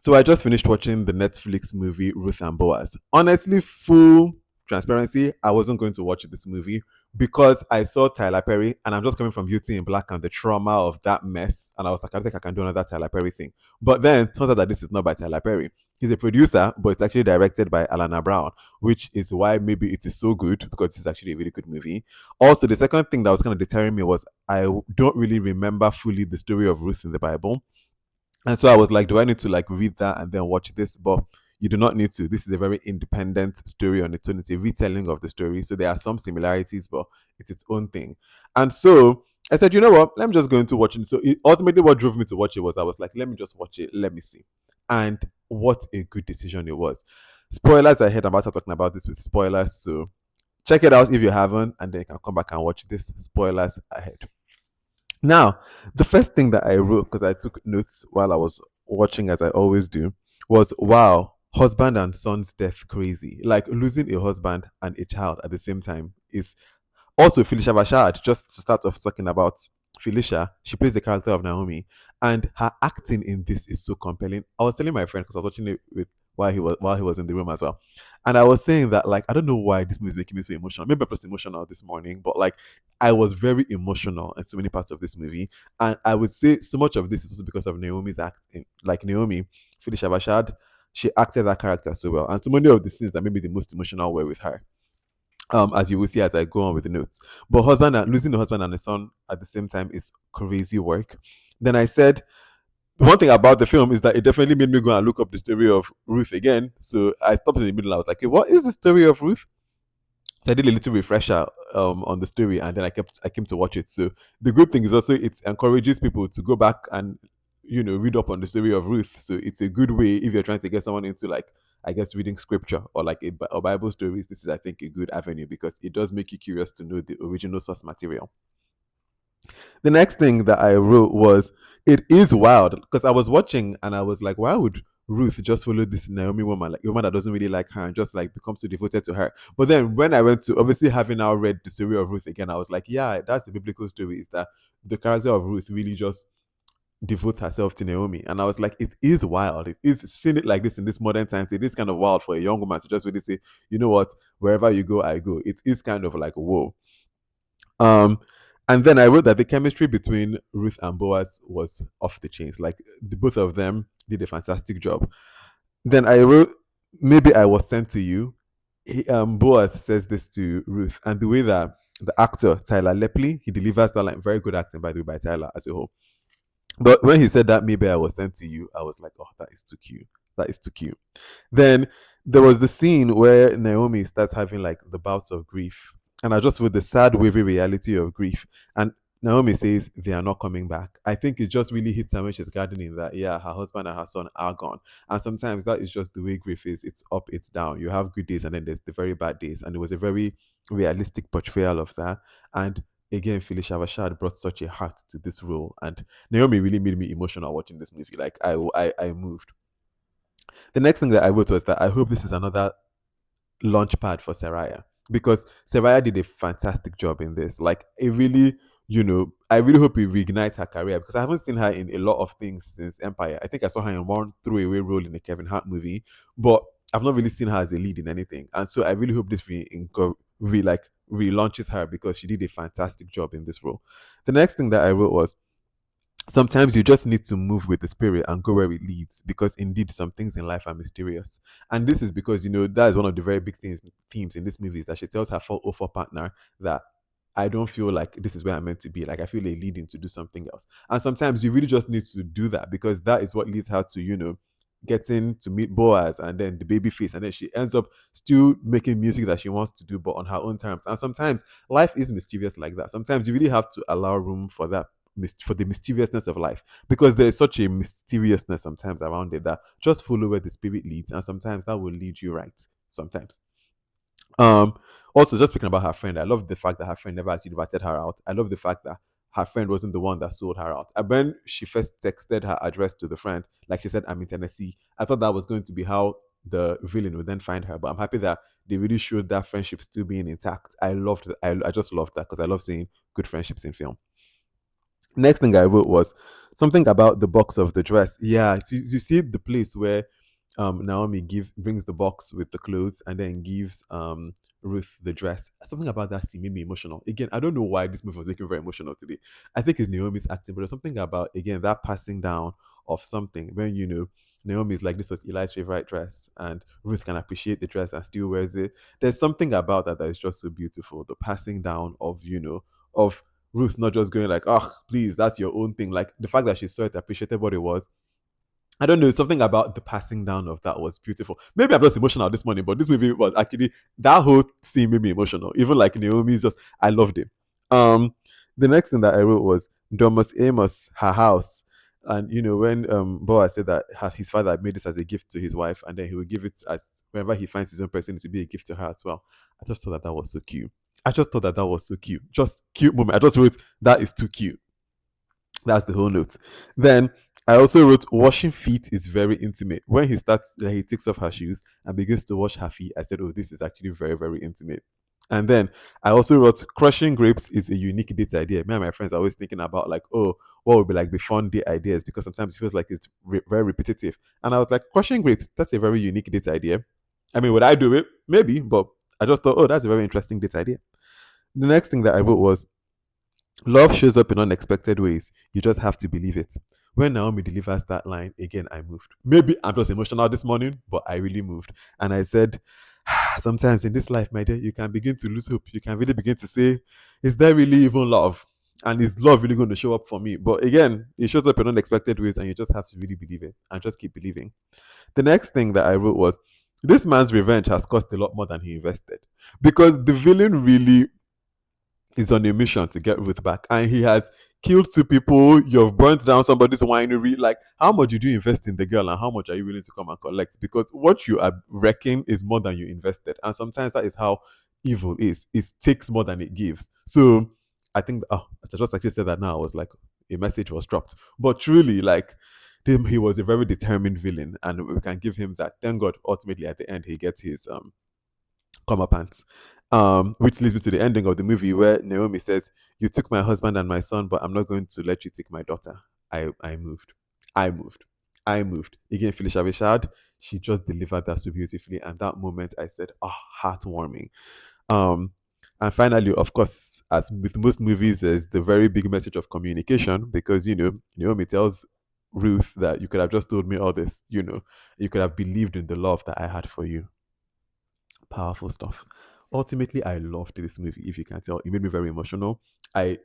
So I just finished watching the Netflix movie Ruth and Boaz. Honestly, full transparency, I wasn't going to watch this movie because I saw Tyler Perry and I'm just coming from Beauty in Black and the trauma of that mess. And I was like, I don't think I can do another Tyler Perry thing. But then turns out that this is not by Tyler Perry. He's a producer, but it's actually directed by Alana Brown, which is why maybe it is so good because it's actually a really good movie. Also, the second thing that was kind of deterring me was I don't really remember fully the story of Ruth in the Bible. And so I was like, do I need to like read that and then watch this? But you do not need to. This is a very independent story on its own. It's a retelling of the story. So there are some similarities, but it's its own thing. And so I said, you know what? Let me just go into watching. So ultimately, what drove me to watch it was I was like, let me just watch it. Let me see. And what a good decision it was. Spoilers ahead. I'm about to talking about this with spoilers. So check it out if you haven't, and then you can come back and watch this. Spoilers ahead. Now, the first thing that I wrote, because I took notes while I was watching, as I always do, was wow, husband and son's death crazy. Like losing a husband and a child at the same time is also Phylicia Rashad. Just to start off talking about Phylicia, she plays the character of Naomi, and her acting in this is so compelling. I was telling my friend because I was watching it with while he was in the room as well, and I was saying that like I don't know why this movie is making me so emotional. Maybe I was emotional this morning, but like I was very emotional in so many parts of this movie, and I would say so much of this is also because of Naomi's acting. Like Naomi, Phylicia Rashad, she acted that character so well, and so many of the scenes that maybe the most emotional were with her, as you will see as I go on with the notes. But husband and losing the husband and the son at the same time is crazy work. Then I said the one thing about the film is that it definitely made me go and look up the story of Ruth again. So I stopped in the middle. I was like, hey, what is the story of Ruth? So I did a little refresher on the story, and then I came to watch it. So the good thing is also it encourages people to go back and read up on the story of Ruth. So it's a good way if you're trying to get someone into like I guess reading scripture or like or Bible stories. This is I think a good avenue because it does make you curious to know the original source material. The next thing that I wrote was it is wild because I was watching and I was like, why would Ruth just follow this Naomi woman, like a woman that doesn't really like her and just like becomes so devoted to her. But then when I went to obviously having now read the story of Ruth again, I was like, yeah, that's the biblical story, is that the character of Ruth really just devotes herself to Naomi. And I was like, it is wild. It is seeing it like this in this modern times. It is kind of wild for a young woman to just really say, you know what, wherever you go, I go. It is kind of like whoa. Um, and then I wrote that the chemistry between Ruth and Boaz was off the chains. Like both of them did a fantastic job. Then I wrote, maybe I was sent to you. Boaz says this to Ruth, and the way that the actor Tyler Lepley he delivers that line, very good acting by the way by Tyler as a whole. But when he said that, maybe I was sent to you, I was like, oh, that is too cute. That is too cute. Then there was the scene where Naomi starts having like the bouts of grief. And I just with the sad, wavy reality of grief. And Naomi says they are not coming back. I think it just really hits her when she's gardening that, yeah, her husband and her son are gone. And sometimes that is just the way grief is. It's up, it's down. You have good days and then there's the very bad days. And it was a very realistic portrayal of that. And again, Phylicia Rashad brought such a heart to this role. And Naomi really made me emotional watching this movie. Like I moved. The next thing that I wrote was that I hope this is another launch pad for Serayah because Serayah did a fantastic job in this. Like, it really, I really hope it reignites her career because I haven't seen her in a lot of things since Empire. I think I saw her in one throwaway role in a Kevin Hart movie, but I've not really seen her as a lead in anything. And so I really hope this relaunches her because she did a fantastic job in this role. The next thing that I wrote was sometimes you just need to move with the spirit and go where it leads because indeed some things in life are mysterious. And this is because that is one of the very big themes in this movie is that she tells her 404 partner that I don't feel like this is where I'm meant to be. Like I feel a leading to do something else. And sometimes you really just need to do that because that is what leads her to, getting to meet Boaz and then the baby face. And then she ends up still making music that she wants to do, but on her own terms. And sometimes life is mysterious like that. Sometimes you really have to allow room for that for the mysteriousness of life because there's such a mysteriousness sometimes around it that just follow where the spirit leads and sometimes that will lead you right sometimes. um Also, just speaking about her friend, I love the fact that her friend never actually ratted her out. I love the fact that her friend wasn't the one that sold her out. And when she first texted her address to the friend, like she said, I'm in Tennessee, I thought that was going to be how the villain would then find her. But I'm happy that they really showed that friendship still being intact. I just loved that because I love seeing good friendships in film. Next thing I wrote was something about the box of the dress. Yeah, so you see the place where Naomi brings the box with the clothes and then gives Ruth the dress. Something about that scene made me emotional. Again, I don't know why this movie was making me very emotional today. I think it's Naomi's acting, but there's something about again that passing down of something when Naomi's like this was Eli's favorite dress, and Ruth can appreciate the dress and still wears it. There's something about that is just so beautiful. The passing down of of Ruth not just going like, oh, please, that's your own thing. Like the fact that she saw it, appreciated what it was. I don't know, something about the passing down of that was beautiful. Maybe I'm just emotional this morning, but this movie was actually that whole scene made me emotional. Even like Naomi's just I loved it. Um the next thing that I wrote was Domus Amos, her house. And when Boaz said that his father made this as a gift to his wife, and then he would give it as whenever he finds his own person to be a gift to her as well. I just thought that was so cute. I just thought that was so cute. Just cute moment. I just wrote that is too cute. That's the whole note. Then I also wrote washing feet is very intimate. When he takes off her shoes and begins to wash her feet, I said, oh, this is actually very, very intimate. And then I also wrote crushing grapes is a unique date idea. Me and my friends are always thinking about like, oh, what would be like the fun date ideas because sometimes it feels like it's very repetitive. And I was like, crushing grapes, that's a very unique date idea. I mean, would I do it? Maybe, but I just thought, oh, that's a very interesting date idea. The next thing that I wrote was love shows up in unexpected ways. You just have to believe it. When Naomi delivers that line, again, I moved. Maybe I'm just emotional this morning, but I really moved. And I said, sometimes in this life, my dear, you can begin to lose hope. You can really begin to say, is there really even love? And is love really going to show up for me? But again, it shows up in unexpected ways, and you just have to really believe it and just keep believing. The next thing that I wrote was, this man's revenge has cost a lot more than he invested. Because the villain really is on a mission to get Ruth back, and he has killed two people. You've burnt down somebody's winery. Like, how much did you invest in the girl, and how much are you willing to come and collect? Because what you are wrecking is more than you invested, and sometimes that is how evil is. It takes more than it gives. So, I think, oh, as I just actually said that now, I was like, a message was dropped. But truly, like, he was a very determined villain, and we can give him that. Thank God, ultimately at the end, he gets his comeuppance. Which leads me to the ending of the movie where Naomi says, you took my husband and my son, but I'm not going to let you take my daughter. I moved. I moved. I moved. Again, Phylicia Rashad, she just delivered that so beautifully. And that moment I said, oh, heartwarming. Um, and finally, of course, as with most movies, there's the very big message of communication because, Naomi tells Ruth that you could have just told me all this, you could have believed in the love that I had for you. Powerful stuff. Ultimately, I loved this movie. If you can tell, it made me very emotional. I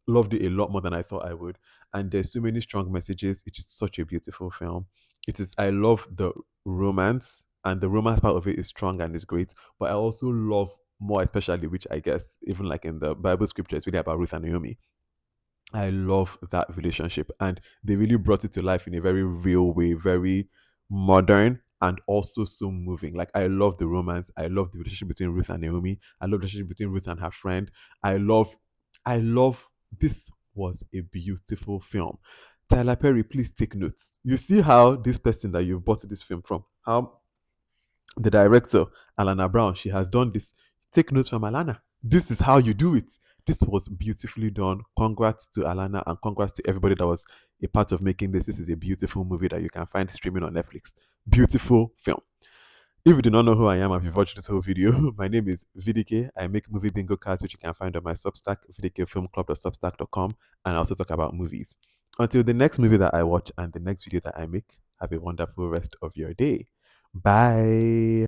loved it a lot more than I thought I would. And there's so many strong messages. It is such a beautiful film. It is. I love the romance, and the romance part of it is strong and is great. But I also love more, especially, which I guess even like in the Bible scripture, it's really about Ruth and Naomi. I love that relationship. And they really brought it to life in a very real way, very modern and also so moving. Like I love the romance. I love the relationship between Ruth and Naomi. I love the relationship between Ruth and her friend. I love this was a beautiful film. Tyler Perry, please take notes. You see how this person that you bought this film from, how the director, Alana Brown, she has done this. Take notes from Alana. This is how you do it. This was beautifully done. Congrats to Alana and congrats to everybody that was a part of making this. This is a beautiful movie that you can find streaming on Netflix. Beautiful film. If you do not know who I am, if you've watched this whole video, my name is VDK. I make movie bingo cards, which you can find on my Substack, vdkfilmclub.substack.com, and I also talk about movies. Until the next movie that I watch and the next video that I make, have a wonderful rest of your day. Bye.